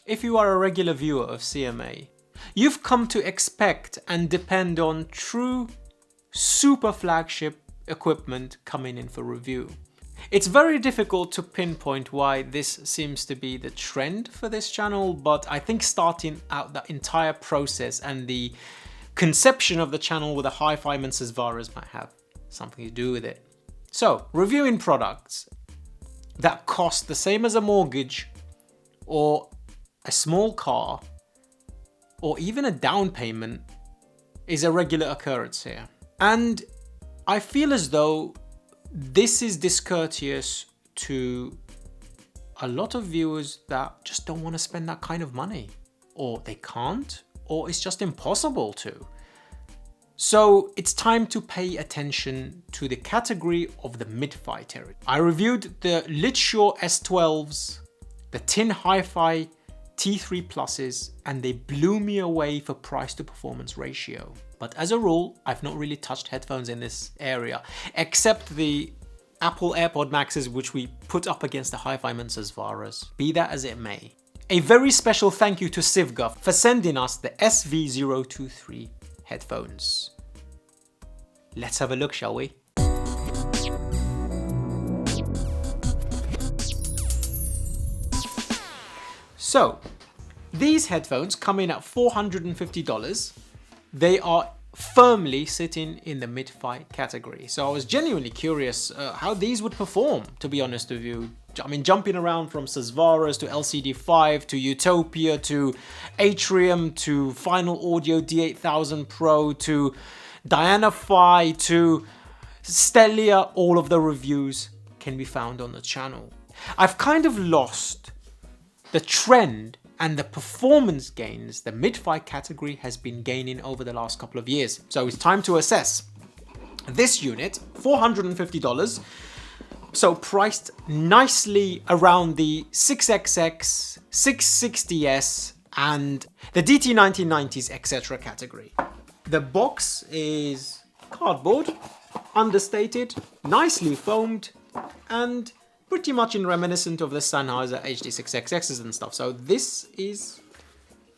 If you are a regular viewer of CMA, you've come to expect and depend on true super flagship equipment coming in for review. It's very difficult to pinpoint why this seems to be the trend for this channel, but I think starting out the entire process and the conception of the channel with the hi-fi and SIVGA might have something to do with it. So, reviewing products that cost the same as a mortgage or a small car or even a down payment is a regular occurrence here. And I feel as though this is discourteous to a lot of viewers that just don't want to spend that kind of money, or they can't, or it's just impossible to. So it's time to pay attention to the category of the mid-fi territory. I reviewed the Litshore S12s, the Tin Hi-Fi T3 Pluses, and they blew me away for price to performance ratio. But as a rule, I've not really touched headphones in this area, except the Apple AirPod Maxes, which we put up against the hi-fi and SIVGAs. Be that as it may. A very special thank you to SIVGA for sending us the SV023 headphones. Let's have a look, shall we? So, these headphones come in at $450. They are firmly sitting in the mid-fi category. So I was genuinely curious how these would perform, to be honest with you. I mean, jumping around from SIVGAs to LCD5 to Utopia to Atrium to Final Audio D8000 Pro to Diana-Fi to Stellia, all of the reviews can be found on the channel. I've kind of lost the trend and the performance gains the mid-fi category has been gaining over the last couple of years. So it's time to assess. This unit, $450, so priced nicely around the 6XX, 660S and the DT1990s, etc. category. The box is cardboard, understated, nicely foamed, and pretty much in reminiscent of the Sennheiser HD6XXs and stuff. So this is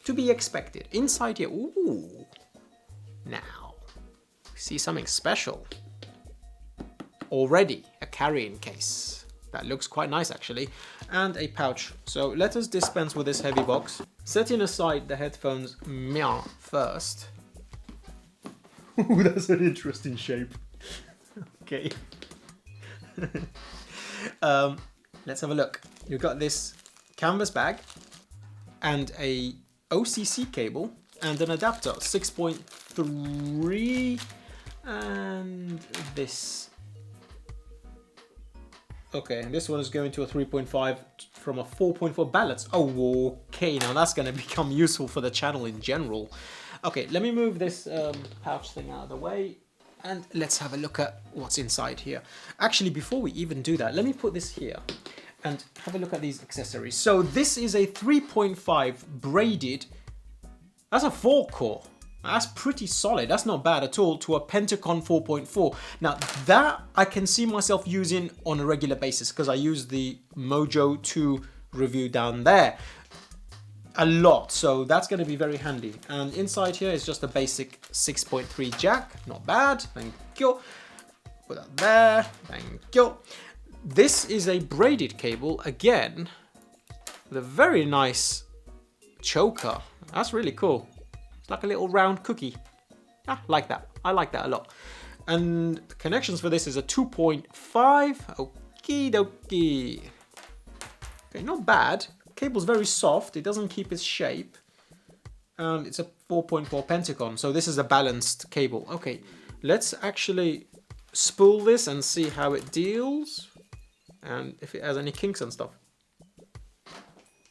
to be expected. Inside here, ooh, now we see something special. Already a carrying case. That looks quite nice actually. And a pouch. So let us dispense with this heavy box. Setting aside the headphones first. Ooh, that's an interesting shape. Okay. Let's have a look. You've got this canvas bag and a OCC cable and an adapter, 6.3 and this. Okay, and this one is going to a 3.5 from a 4.4 balance. Oh, okay, now that's going to become useful for the channel in general. Okay, let me move this pouch thing out of the way. And let's have a look at what's inside here. Actually, before we even do that, let me put this here and have a look at these accessories. So this is a 3.5 braided, that's a 4-core. That's pretty solid. That's not bad at all to a Pentacon 4.4. Now that I can see myself using on a regular basis because I use the Mojo 2 review down there a lot, so that's going to be very handy. And inside here is just a basic 6.3 jack, not bad, thank you. Put that there, thank you. This is a braided cable, again, with a very nice choker. That's really cool. It's like a little round cookie. I like that a lot. And the connections for this is a 2.5, okie dokie. Okay, not bad. Cable's very soft, it doesn't keep its shape, and it's a 4.4 Pentacon, so this is a balanced cable. Okay, let's actually spool this and see how it deals, and if it has any kinks and stuff.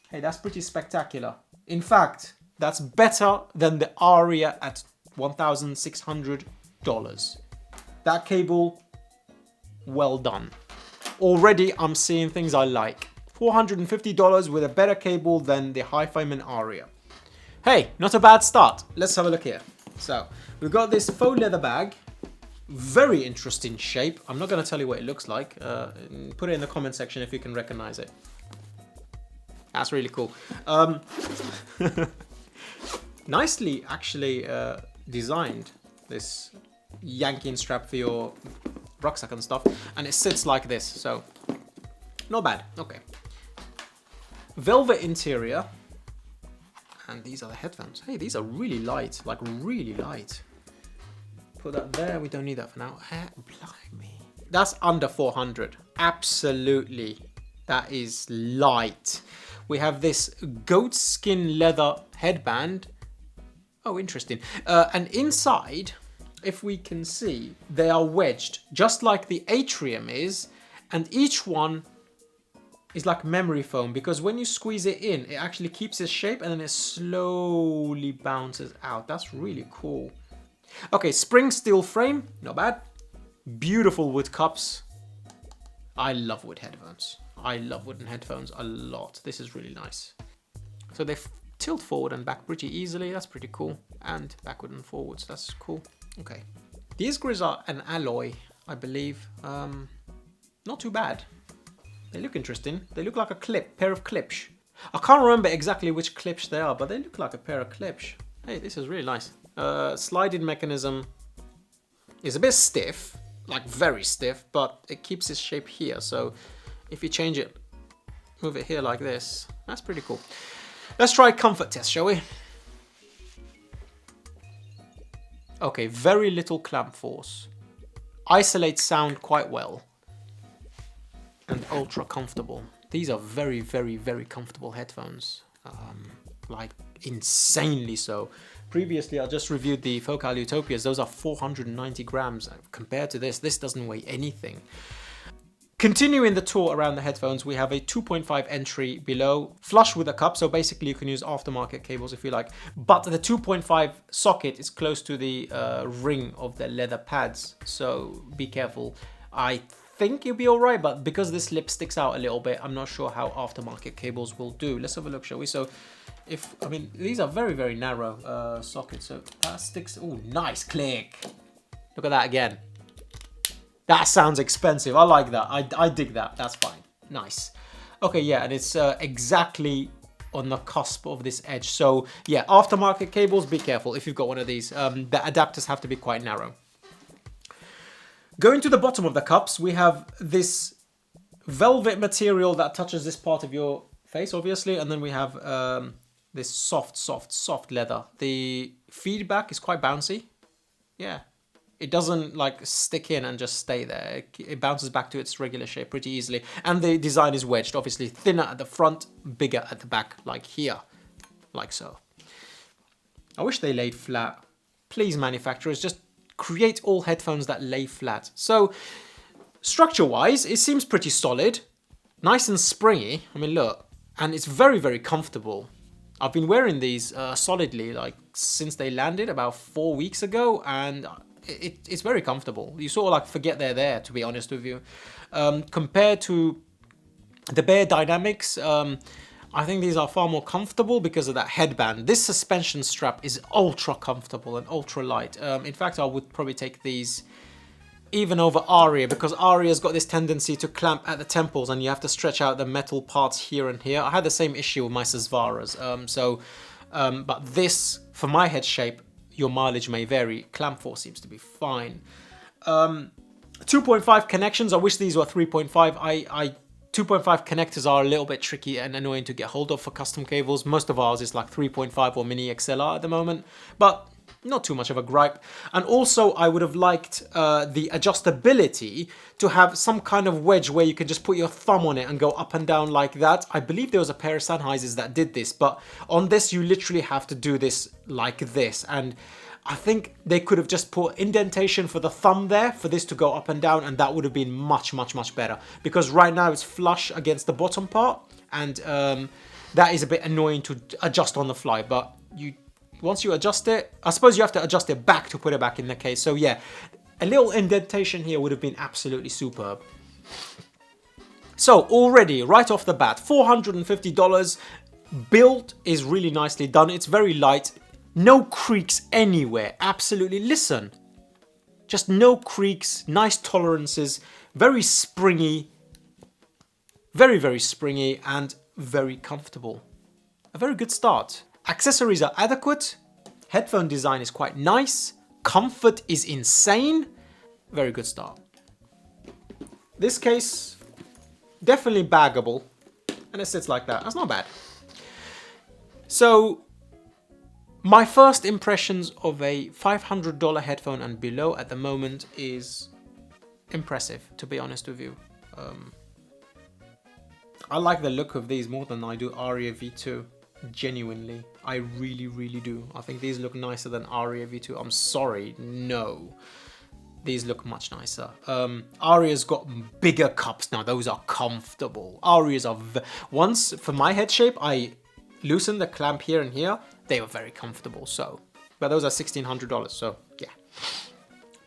Hey, that's pretty spectacular. In fact, that's better than the Aria at $1,600. That cable, well done. Already I'm seeing things I like. $450 with a better cable than the Hi-Fi Man Aria. Hey, not a bad start. Let's have a look here. So, we've got this faux leather bag. Very interesting shape. I'm not going to tell you what it looks like. Put it in the comment section if you can recognize it. That's really cool. Nicely actually designed, this yanking strap for your rucksack and stuff, and it sits like this, so not bad. Okay, velvet interior, and these are the headphones. Hey, these are really light, like really light. Put that there, we don't need that for now. Blimey. That's under 400, absolutely. That is light. We have this goat skin leather headband. Oh, interesting. And inside, if we can see, they are wedged, just like the atrium is, and each one is like memory foam, because when you squeeze it in, it actually keeps its shape and then it slowly bounces out. That's really cool. Okay, spring steel frame, not bad. Beautiful wood cups. I love wood headphones. I love wooden headphones a lot. This is really nice. So they tilt forward and back pretty easily. That's pretty cool. And backward and forwards. That's cool. Okay. These grills are an alloy, I believe. Not too bad. They look interesting. They look like a pair of clips. I can't remember exactly which clips they are, but they look like a pair of clips. Hey, this is really nice. Sliding mechanism is a bit stiff, like very stiff, but it keeps its shape here. So if you change it, move it here like this, that's pretty cool. Let's try a comfort test, shall we? Okay, very little clamp force. Isolates sound quite well. And ultra comfortable. These are very, very, very comfortable headphones. Like insanely so. Previously, I just reviewed the Focal Utopias. Those are 490 grams. Compared to this doesn't weigh anything. Continuing the tour around the headphones, we have a 2.5 entry below, flush with a cup, so basically you can use aftermarket cables if you like, but the 2.5 socket is close to the ring of the leather pads, so be careful. I think you'll be alright, but because this lip sticks out a little bit, I'm not sure how aftermarket cables will do. Let's have a look, shall we? So, I mean, these are very, very narrow sockets, so that sticks. Oh, nice click. Look at that again. That sounds expensive. I like that. I dig that. That's fine. Nice. Okay, yeah, and it's exactly on the cusp of this edge. So, yeah, aftermarket cables, be careful if you've got one of these. The adapters have to be quite narrow. Going to the bottom of the cups, we have this velvet material that touches this part of your face, obviously, and then we have this soft leather. The feedback is quite bouncy. Yeah. It doesn't like stick in and just stay there. It bounces back to its regular shape pretty easily. And the design is wedged, obviously thinner at the front, bigger at the back, like here, like so. I wish they laid flat. Please, manufacturers, just create all headphones that lay flat. So structure-wise, it seems pretty solid, nice and springy. I mean, look, and it's very, very comfortable. I've been wearing these solidly like since they landed about 4 weeks ago, and it's very comfortable. You sort of like forget they're there, to be honest with you. Compared to the Bear Dynamics, I think these are far more comfortable because of that headband. This suspension strap is ultra comfortable and ultra light. In fact, I would probably take these even over Aria, because Aria's got this tendency to clamp at the temples and you have to stretch out the metal parts here and here. I had the same issue with my Sesvaras. But this, for my head shape, your mileage may vary. Clamp force seems to be fine. 2.5 connections. I wish these were 3.5. 2.5 connectors are a little bit tricky and annoying to get hold of for custom cables. Most of ours is like 3.5 or mini XLR at the moment, but not too much of a gripe. And also, I would have liked the adjustability to have some kind of wedge where you can just put your thumb on it and go up and down like that. I believe there was a pair of Sennheisers that did this, but on this, you literally have to do this like this. And I think they could have just put indentation for the thumb there for this to go up and down, and that would have been much, much, much better. Because right now it's flush against the bottom part, and that is a bit annoying to adjust on the fly. But once you adjust it, I suppose you have to adjust it back to put it back in the case. So yeah, a little indentation here would have been absolutely superb. So already, right off the bat, $450. Build is really nicely done. It's very light. No creaks anywhere. Absolutely. Listen. Just no creaks. Nice tolerances. Very springy. Very, very springy. And very comfortable. A very good start. Accessories are adequate. Headphone design is quite nice. Comfort is insane. Very good start. This case, definitely baggable. And it sits like that. That's not bad. So, my first impressions of a $500 headphone and below at the moment is impressive, to be honest with you. I like the look of these more than I do Aria V2. Genuinely. I really, really do. I think these look nicer than Aria V2. I'm sorry. No. These look much nicer. Aria's got bigger cups now. Those are comfortable. Aria's are... Once, for my head shape, I loosened the clamp here and here. They were very comfortable, so... But those are $1,600, so yeah.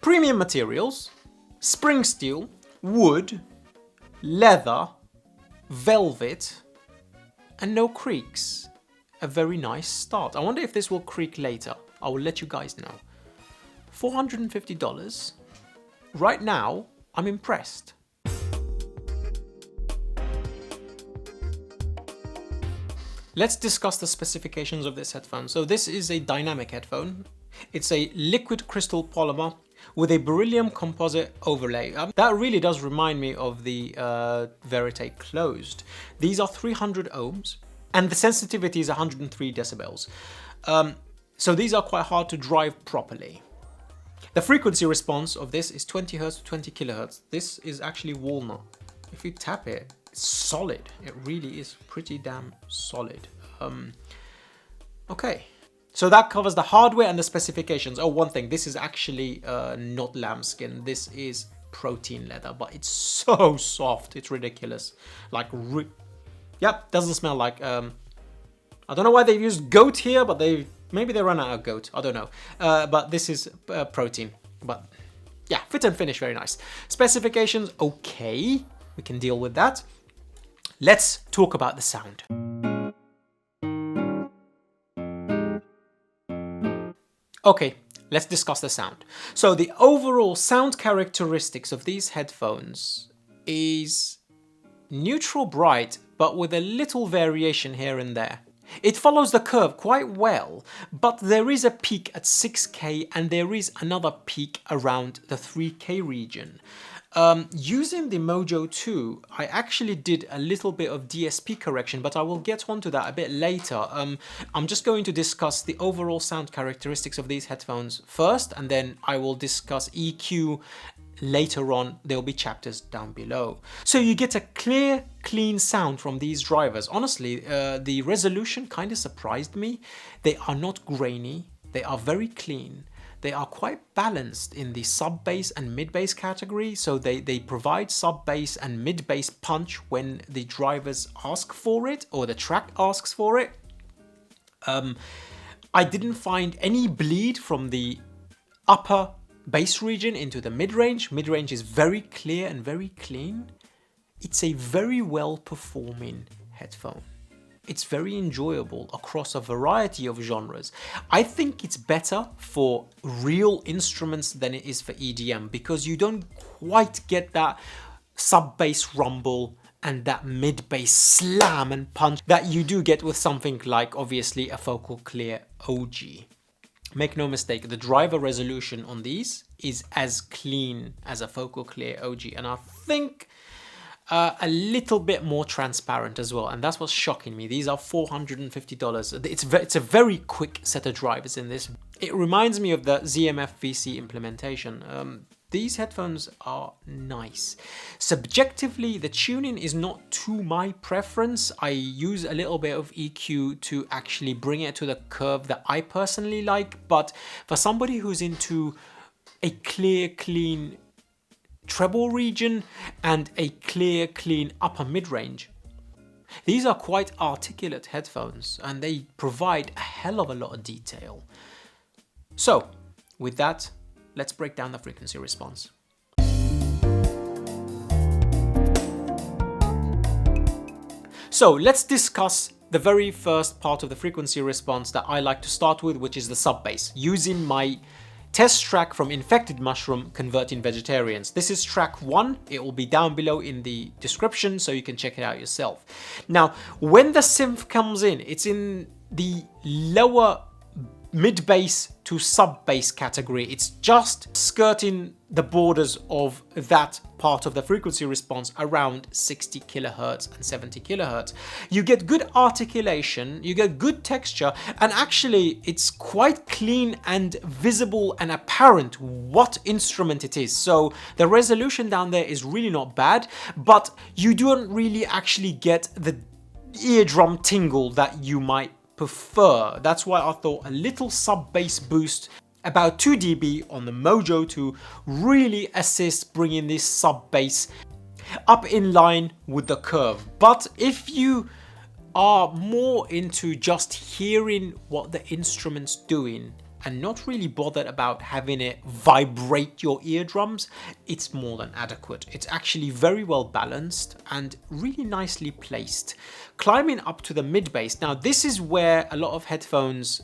Premium materials. Spring steel. Wood. Leather. Velvet. And no creaks. A very nice start. I wonder if this will creak later. I will let you guys know. $450. Right now, I'm impressed. Let's discuss the specifications of this headphone. So this is a dynamic headphone. It's a liquid crystal polymer with a beryllium composite overlay. That really does remind me of the Verite closed. These are 300 ohms and the sensitivity is 103 decibels. So these are quite hard to drive properly. The frequency response of this is 20 Hz to 20 kHz. This is actually walnut. If you tap it, it's solid. It really is pretty damn solid. Okay, so that covers the hardware and the specifications. Oh, one thing, this is actually not lambskin. This is protein leather, but it's so soft. It's ridiculous. Like, yep, doesn't smell like... I don't know why they've used goat here, but maybe they ran out of goat. I don't know. But this is protein. But yeah, fit and finish, very nice. Specifications, okay. We can deal with that. Let's talk about the sound. Okay, let's discuss the sound. So the overall sound characteristics of these headphones is neutral bright, but with a little variation here and there. It follows the curve quite well, but there is a peak at 6K and there is another peak around the 3K region. Using the Mojo 2, I actually did a little bit of DSP correction, but I will get onto that a bit later. I'm just going to discuss the overall sound characteristics of these headphones first, and then I will discuss EQ later on. There'll be chapters down below. So you get a clear, clean sound from these drivers. Honestly, the resolution kind of surprised me. They are not grainy. They are very clean. They are quite balanced in the sub-bass and mid-bass category, so they provide sub-bass and mid-bass punch when the drivers ask for it or the track asks for it. I didn't find any bleed from the upper bass region into the mid-range. Mid-range is very clear and very clean. It's a very well-performing headphone. It's very enjoyable across a variety of genres. I think it's better for real instruments than it is for EDM because you don't quite get that sub-bass rumble and that mid-bass slam and punch that you do get with something like, obviously, a Focal Clear OG. Make no mistake, the driver resolution on these is as clean as a Focal Clear OG, and I think a little bit more transparent as well, and that's what's shocking me. These are $450. It's a very quick set of drivers in this. It reminds me of the ZMF VC implementation. These headphones are nice. Subjectively, the tuning is not to my preference. I use a little bit of EQ to actually bring it to the curve that I personally like, but for somebody who's into a clear, clean treble region and a clear, clean upper mid-range, these are quite articulate headphones and they provide a hell of a lot of detail. So, with that, let's break down the frequency response. So, let's discuss the very first part of the frequency response that I like to start with, which is the sub-bass, using my Test track from Infected Mushroom Converting Vegetarians. This is track 1. It will be down below in the description so you can check it out yourself. Now, when the synth comes in, it's in the lower mid-bass to sub-bass category. It's just skirting the borders of that part of the frequency response around 60 kilohertz and 70 kilohertz. You get good articulation, you get good texture, and actually it's quite clean and visible and apparent what instrument it is. So the resolution down there is really not bad, but you don't really actually get the eardrum tingle that you might prefer. That's why I thought a little sub-bass boost, about 2 dB on the Mojo, to really assist bringing this sub-bass up in line with the curve. But if you are more into just hearing what the instrument's doing and not really bothered about having it vibrate your eardrums, it's more than adequate. It's actually very well balanced and really nicely placed. Climbing up to the mid bass, now this is where a lot of headphones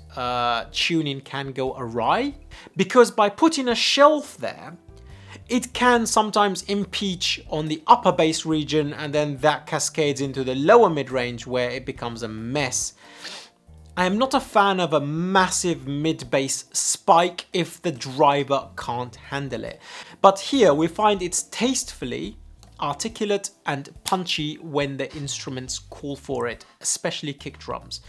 tuning can go awry, because by putting a shelf there, it can sometimes impeach on the upper bass region, and then that cascades into the lower mid-range where it becomes a mess. I am not a fan of a massive mid-bass spike if the driver can't handle it. But here we find it's tastefully articulate and punchy when the instruments call for it, especially kick drums.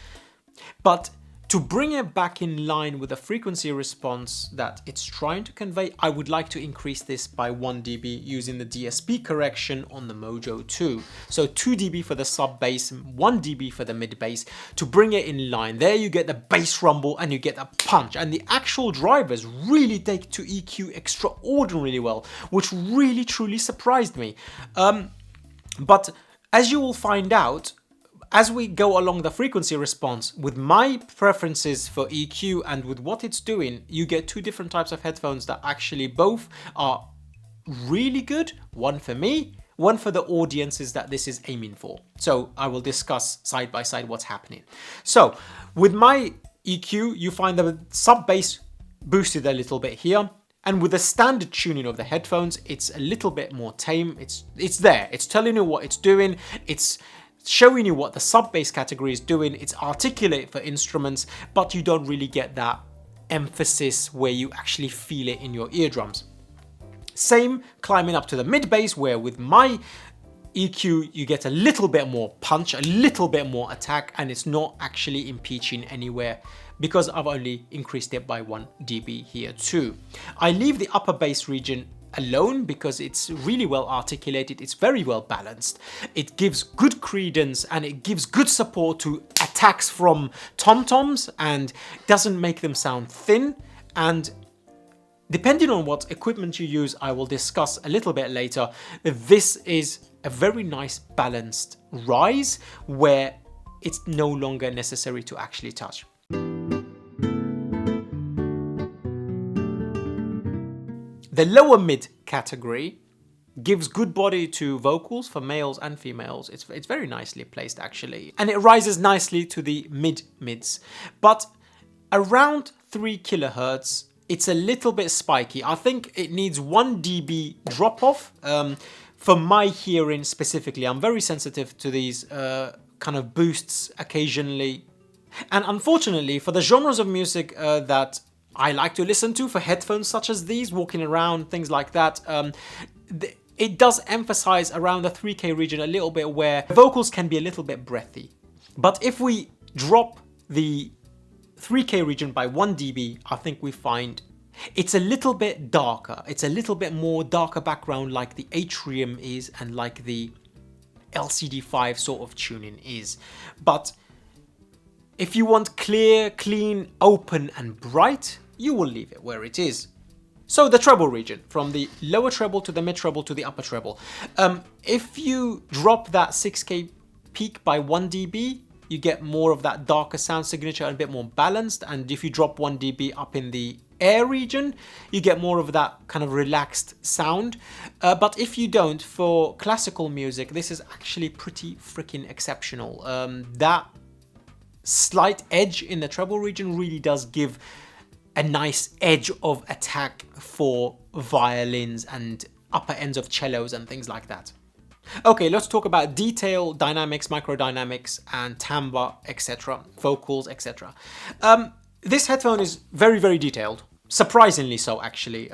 But to bring it back in line with the frequency response that it's trying to convey, I would like to increase this by 1 dB using the DSP correction on the Mojo 2. So 2 dB for the sub bass, 1 dB for the mid bass to bring it in line. There you get the bass rumble and you get a punch, and the actual drivers really take to EQ extraordinarily well, which really truly surprised me. But as you will find out, as we go along the frequency response, with my preferences for EQ and with what it's doing, you get 2 different types of headphones that actually both are really good. One for me, one for the audiences that this is aiming for. So I will discuss side by side what's happening. So with my EQ, you find the sub bass boosted a little bit here. And with the standard tuning of the headphones, it's a little bit more tame. It's there. It's telling you what it's doing. It's showing you what the sub-bass category is doing. It's articulate for instruments, but you don't really get that emphasis where you actually feel it in your eardrums. Same climbing up to the mid-bass, where with my EQ, you get a little bit more punch, a little bit more attack, and it's not actually impeaching anywhere because I've only increased it by 1 dB here too. I leave the upper bass region alone because it's really well articulated, it's very well balanced, it gives good credence and it gives good support to attacks from tom-toms and doesn't make them sound thin. And depending on what equipment you use, I will discuss a little bit later, this is a very nice balanced rise where it's no longer necessary to actually touch. The lower mid category gives good body to vocals for males and females. It's very nicely placed actually. And it rises nicely to the mids. But around 3 kilohertz, it's a little bit spiky. I think it needs 1 dB drop off. For my hearing specifically, I'm very sensitive to these kind of boosts occasionally. And unfortunately, for the genres of music that I like to listen to, for headphones such as these, walking around, things like that, it does emphasize around the 3K region a little bit where vocals can be a little bit breathy. But if we drop the 3K region by 1 dB, I think we find it's a little bit darker. It's a little bit more darker background like the Atrium is and like the LCD5 sort of tuning is. But if you want clear, clean, open and bright, you will leave it where it is. So the treble region, from the lower treble to the mid treble to the upper treble. If you drop that 6K peak by 1 dB, you get more of that darker sound signature and a bit more balanced. And if you drop 1 dB up in the air region, you get more of that kind of relaxed sound. But if you don't, for classical music, this is actually pretty freaking exceptional. That slight edge in the treble region really does give a nice edge of attack for violins and upper ends of cellos and things like that. Okay, let's talk about detail, dynamics, microdynamics, and timbre, etc., vocals, etc. This headphone is very, very detailed. Surprisingly so, actually.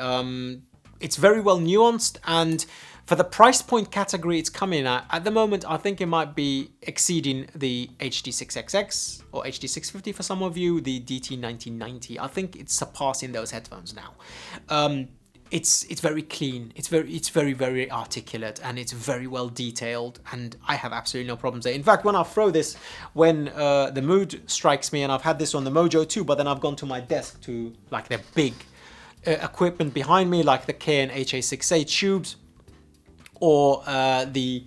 It's very well nuanced, and for the price point category it's coming at the moment, I think it might be exceeding the HD6XX or HD650 for some of you, the DT1990. I think it's surpassing those headphones now. It's very clean, it's very, very articulate, and it's very well detailed, and I have absolutely no problems there. In fact, when I throw this, when the mood strikes me, and I've had this on the Mojo too, but then I've gone to my desk to like the big equipment behind me, like the KN HA6A tubes, or the,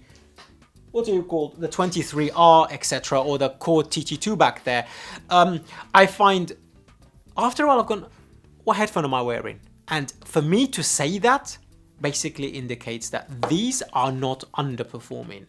what do you call, the 23R, etc., or the Chord TT2 back there, I find after a while I've gone, what headphone am I wearing? And for me to say that basically indicates that these are not underperforming.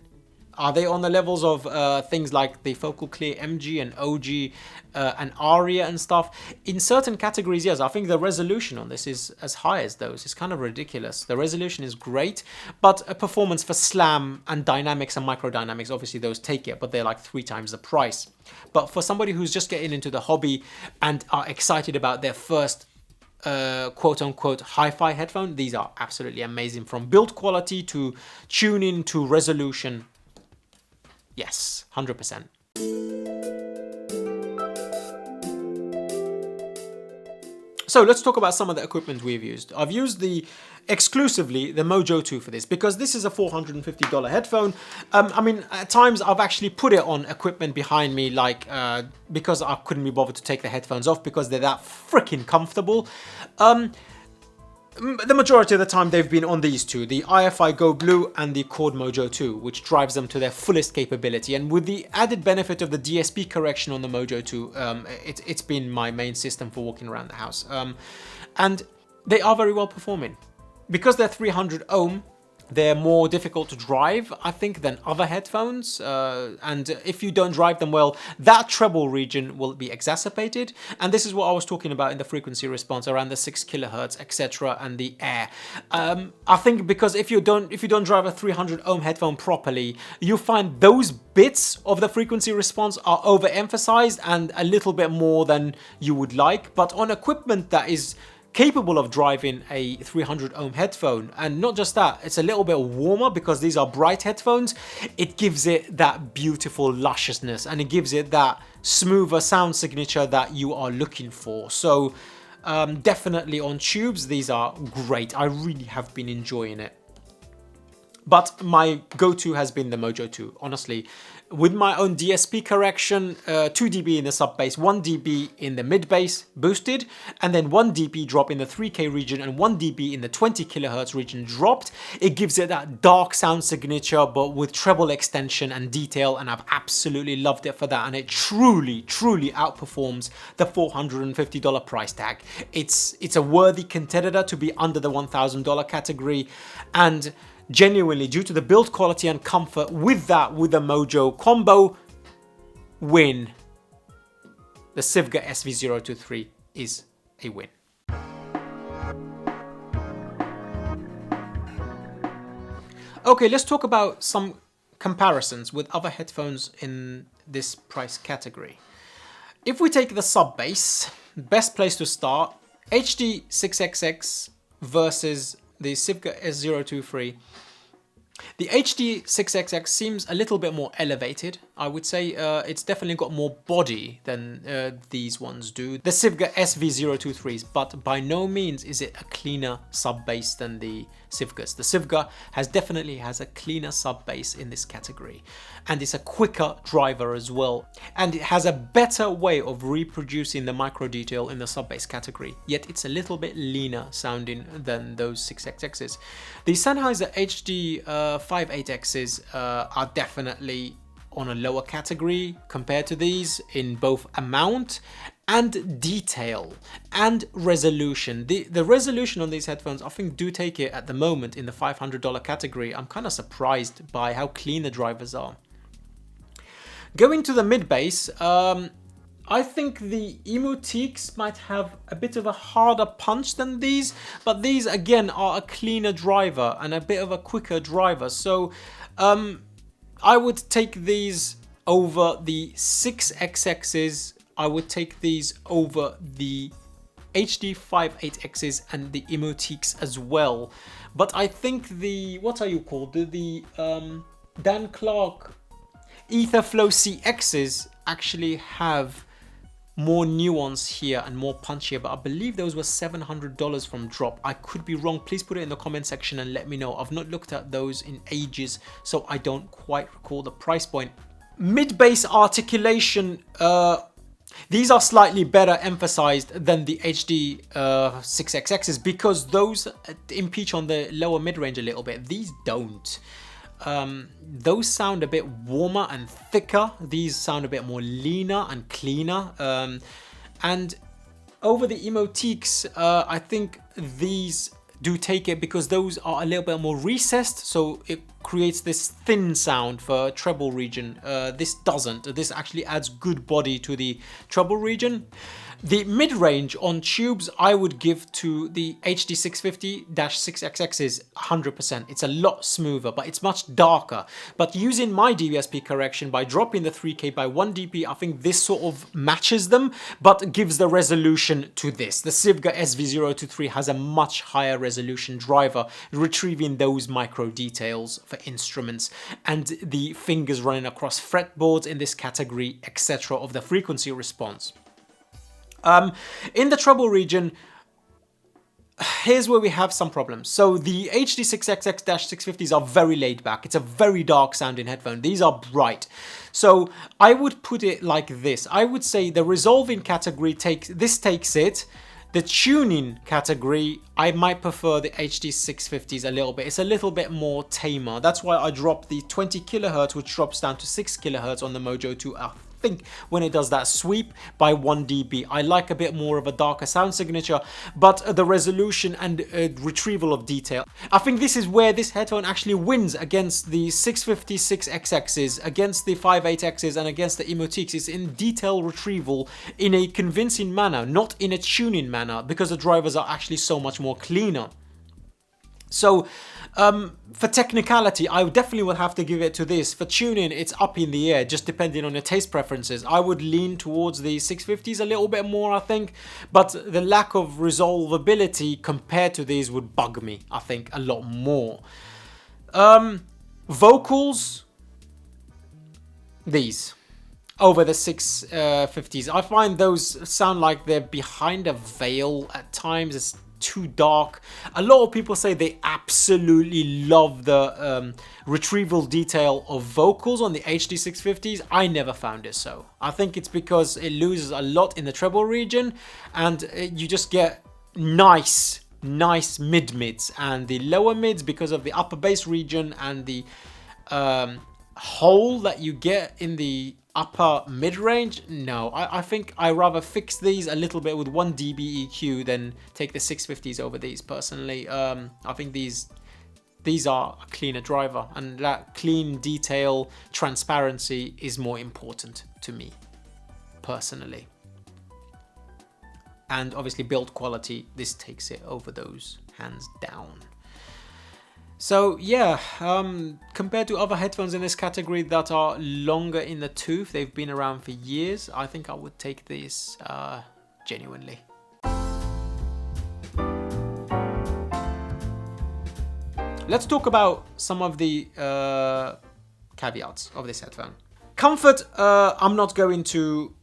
Are they on the levels of things like the Focal Clear MG and OG and Aria and stuff? In certain categories, yes. I think the resolution on this is as high as those. It's kind of ridiculous. The resolution is great, but a performance for slam and dynamics and microdynamics, obviously those take it, but they're like 3 times the price. But for somebody who's just getting into the hobby and are excited about their first quote-unquote hi-fi headphone, these are absolutely amazing, from build quality to tuning to resolution. Yes, 100%. So let's talk about some of the equipment we've used. I've used exclusively the Mojo 2 for this, because this is a $450 headphone. I mean, at times I've actually put it on equipment behind me, like because I couldn't be bothered to take the headphones off because they're that freaking comfortable. The majority of the time they've been on these two, the IFI Go Blue and the Chord Mojo 2, which drives them to their fullest capability. And with the added benefit of the DSP correction on the Mojo 2, it's been my main system for walking around the house. And they are very well performing. Because they're 300 ohm, they're more difficult to drive, I think, than other headphones. And if you don't drive them well, that treble region will be exacerbated. And this is what I was talking about in the frequency response around the 6 kilohertz, etc., and the air. I think because if you don't drive a 300 ohm headphone properly, you find those bits of the frequency response are overemphasized and a little bit more than you would like. But on equipment that is capable of driving a 300 ohm headphone, and not just that, it's a little bit warmer because these are bright headphones, it gives it that beautiful lusciousness and it gives it that smoother sound signature that you are looking for. So definitely on tubes, these are great. I really have been enjoying it. But my go-to has been the Mojo 2, honestly. With my own DSP correction, 2 dB in the sub bass, 1 dB in the mid bass boosted, and then 1 dB drop in the 3K region and 1 dB in the 20 kilohertz region dropped. It gives it that dark sound signature, but with treble extension and detail, and I've absolutely loved it for that. And it truly, truly outperforms the $450 price tag. It's a worthy contender to be under the $1,000 category, and genuinely, due to the build quality and comfort with the Mojo combo, win. The SIVGA SV023 is a win. Okay, let's talk about some comparisons with other headphones in this price category. If we take the sub bass, best place to start, HD6XX versus the SIVGA S023. The HD6XX seems a little bit more elevated, I would say. It's definitely got more body than these ones do, the SIVGA SV023s, but by no means is it a cleaner sub bass than the SIVGAs. The SIVGA definitely has a cleaner sub bass in this category, and it's a quicker driver as well, and it has a better way of reproducing the micro detail in the sub bass category, yet it's a little bit leaner sounding than those 6XXs. The Sennheiser HD 58Xs are definitely on a lower category compared to these in both amount and detail and resolution. The resolution on these headphones, I think, do take it at the moment in the $500 category. I'm kind of surprised by how clean the drivers are. Going to the mid bass, I think the Emotiques might have a bit of a harder punch than these, but these again are a cleaner driver and a bit of a quicker driver. So I would take these over the 6XXs. I would take these over the HD58Xs and the Emotiques as well. But I think the, what are you called? The Dan Clark Etherflow CXs actually have more nuance here and more punch here, but I believe those were $700 from drop. I could be wrong. Please put it in the comment section and let me know. I've not looked at those in ages, so I don't quite recall the price point. Mid-bass articulation, these are slightly better emphasized than the HD 6XXs because those impeach on the lower mid-range a little bit. These don't. Those sound a bit warmer and thicker. These sound a bit more leaner and cleaner. And over the Emotiques, I think these do take it because those are a little bit more recessed, so it creates this thin sound for treble region. This doesn't. This actually adds good body to the treble region. The mid-range on tubes, I would give to the HD650-6XXs 100%. It's a lot smoother, but it's much darker. But using my DBSP correction by dropping the 3K by 1 dB, I think this sort of matches them, but gives the resolution to this. The SIVGA SV023 has a much higher resolution driver, retrieving those micro details for instruments and the fingers running across fretboards in this category, etc. of the frequency response. In the treble region, here's where we have some problems. So the HD6XX-650s are very laid back. It's a very dark sounding headphone. These are bright. So I would put it like this. I would say the resolving category takes it. The tuning category, I might prefer the HD650s a little bit. It's a little bit more tamer. That's why I dropped the 20 kilohertz, which drops down to 6 kilohertz on the Mojo 2. I think when it does that sweep by 1 dB. I like a bit more of a darker sound signature, but the resolution and retrieval of detail. I think this is where this headphone actually wins against the 656XXs, against the 58Xs, and against the Emotiques. It's in detail retrieval in a convincing manner, not in a tuning manner, because the drivers are actually so much more cleaner. So for technicality, I definitely will have to give it to this. For tuning, it's up in the air, just depending on your taste preferences. I would lean towards the 650s a little bit more, I think, but the lack of resolvability compared to these would bug me, I think, a lot more. Vocals, these over the 650s. I find those sound like they're behind a veil at times. It's too dark. A lot of people say they absolutely love the retrieval detail of vocals on the HD650s. I never found it so. I think it's because it loses a lot in the treble region and you just get nice mid-mids, and the lower mids, because of the upper bass region and the hole that you get in the upper mid-range, no. I think I rather fix these a little bit with 1 dB EQ than take the 650s over these personally. I think these are a cleaner driver, and that clean detail transparency is more important to me personally. And obviously build quality, this takes it over those hands down. So yeah, compared to other headphones in this category that are longer in the tooth, they've been around for years, I think I would take this genuinely. Let's talk about some of the caveats of this headphone. Comfort, I'm not going to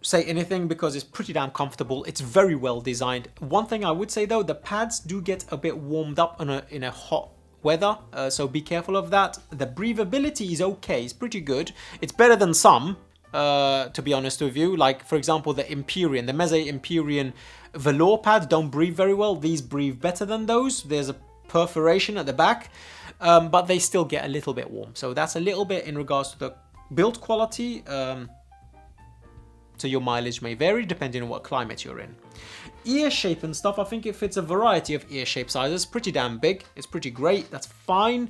say anything because it's pretty damn comfortable. It's very well designed. One thing I would say though, the pads do get a bit warmed up in a hot weather, so be careful of that. The breathability is okay, it's pretty good. It's better than some, to be honest with you. Like for example, the Empyrean, the Meze Empyrean velour pads don't breathe very well. These breathe better than those. There's a perforation at the back, but they still get a little bit warm. So that's a little bit in regards to the build quality. So your mileage may vary depending on what climate you're in. Ear shape and stuff, I think it fits a variety of ear shape sizes. Pretty damn big. It's pretty great. That's fine.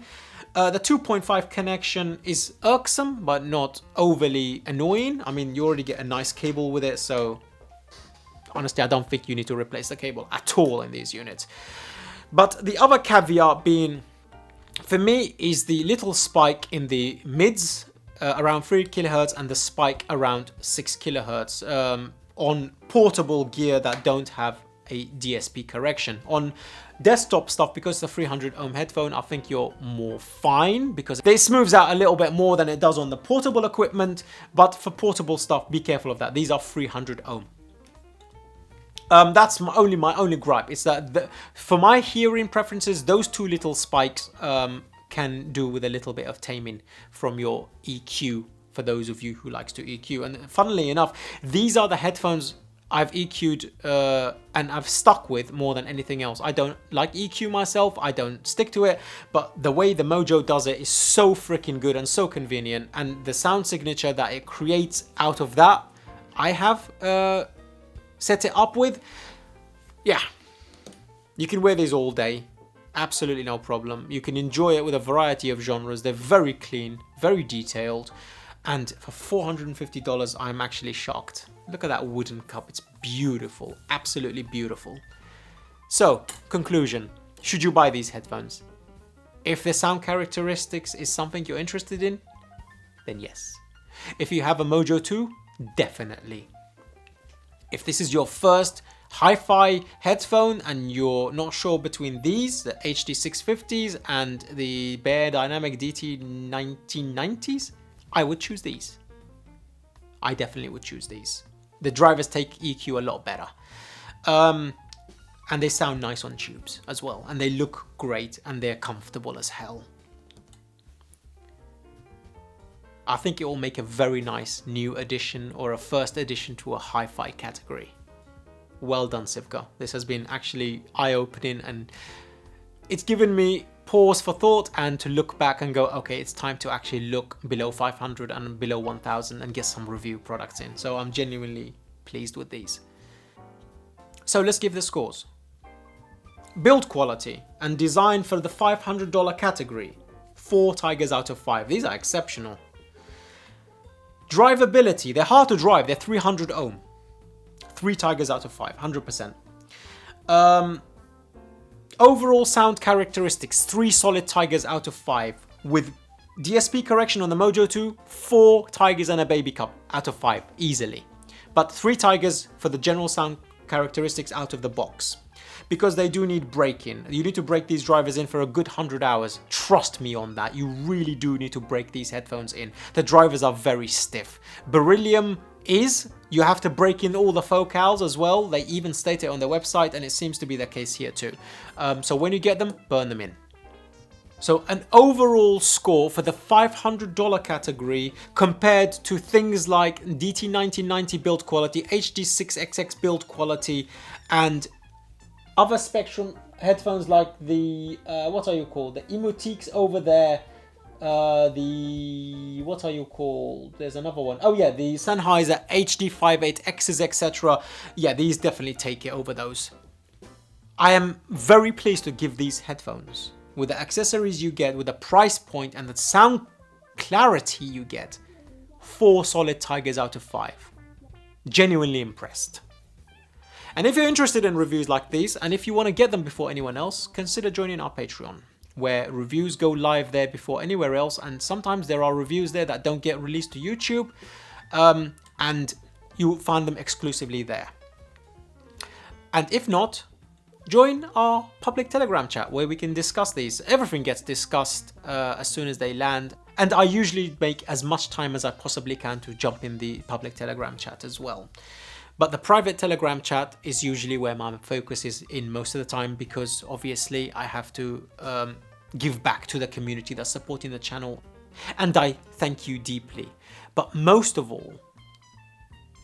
The 2.5 connection is irksome, but not overly annoying. I mean, you already get a nice cable with it, so honestly, I don't think you need to replace the cable at all in these units. But the other caveat being, for me, is the little spike in the mids around 3 kilohertz and the spike around 6 kilohertz on portable gear that don't have a DSP correction. On desktop stuff, because the 300 ohm headphone, I think you're more fine because it smooths out a little bit more than it does on the portable equipment. But for portable stuff, be careful of that. These are 300 ohm. That's my only gripe. It's that for my hearing preferences, those two little spikes can do with a little bit of taming from your EQ, for those of you who likes to EQ. And funnily enough, these are the headphones I've EQ'd and I've stuck with more than anything else. I don't like EQ myself, I don't stick to it, but the way the Mojo does it is so freaking good and so convenient, and the sound signature that it creates out of that, I have set it up with. Yeah, you can wear these all day, absolutely no problem. You can enjoy it with a variety of genres. They're very clean, very detailed, and for $450 I'm actually shocked. Look at that wooden cup, it's beautiful, absolutely beautiful. So, conclusion, should you buy these headphones? If the sound characteristics is something you're interested in, then yes. If you have a Mojo 2, definitely. If this is your first hi-fi headphone and you're not sure between these, the HD650s and the Bear Dynamic DT1990s, I would choose these. I definitely would choose these. The drivers take EQ a lot better. And they sound nice on tubes as well. And they look great and they're comfortable as hell. I think it will make a very nice new addition or a first addition to a hi-fi category. Well done, SIVGA. This has been actually eye-opening, and it's given me pause for thought and to look back and go, okay, it's time to actually look below 500 and below 1000 and get some review products in. So I'm genuinely pleased with these. So let's give the scores. Build quality and design for the $500 category, 4 tigers out of 5. These are exceptional. Drivability, they're hard to drive, they're 300 ohm. 3 tigers out of 5, 100%. Overall sound characteristics, 3 solid tigers out of 5. With DSP correction on the Mojo 2, 4 tigers and a baby cup out of 5, easily. But 3 tigers for the general sound characteristics out of the box. Because they do need break-in. You need to break these drivers in for a good 100 hours. Trust me on that. You really do need to break these headphones in. The drivers are very stiff. Beryllium is, you have to break in all the focals as well. They even state it on their website, and it seems to be the case here too. So when you get them, burn them in. So an overall score for the $500 category compared to things like DT1990 build quality, HD6XX build quality, and other Spectrum headphones like the, what are you called? The Emotiques over there. What are you called? There's another one. Oh yeah, the Sennheiser HD58Xs, etc. Yeah, these definitely take it over those. I am very pleased to give these headphones, with the accessories you get, with the price point and the sound clarity you get, 4 solid tigers out of 5. Genuinely impressed. And if you're interested in reviews like these, and if you want to get them before anyone else, consider joining our Patreon, where reviews go live there before anywhere else, and sometimes there are reviews there that don't get released to YouTube, and you find them exclusively there. And if not, join our public Telegram chat where we can discuss these. Everything gets discussed as soon as they land, and I usually make as much time as I possibly can to jump in the public Telegram chat as well. But the private Telegram chat is usually where my focus is in most of the time, because obviously I have to give back to the community that's supporting the channel, and I thank you deeply. But most of all,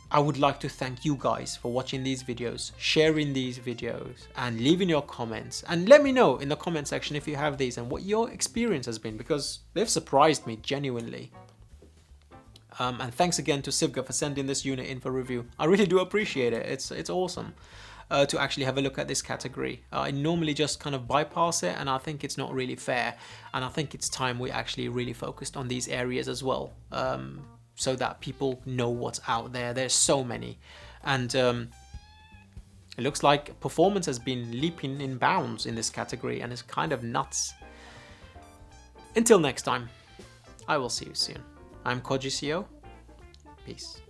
I would like to thank you guys for watching these videos, sharing these videos, and leaving your comments. And let me know in the comment section if you have these and what your experience has been, because they've surprised me genuinely. And thanks again to SIVGA for sending this unit in for review. I really do appreciate it. It's awesome. to actually have a look at this category. I normally just kind of bypass it, and I think it's not really fair. And I think it's time we actually really focused on these areas as well, so that people know what's out there. There's so many. And it looks like performance has been leaping in bounds in this category, and it's kind of nuts. Until next time, I will see you soon. I'm Chord. Peace.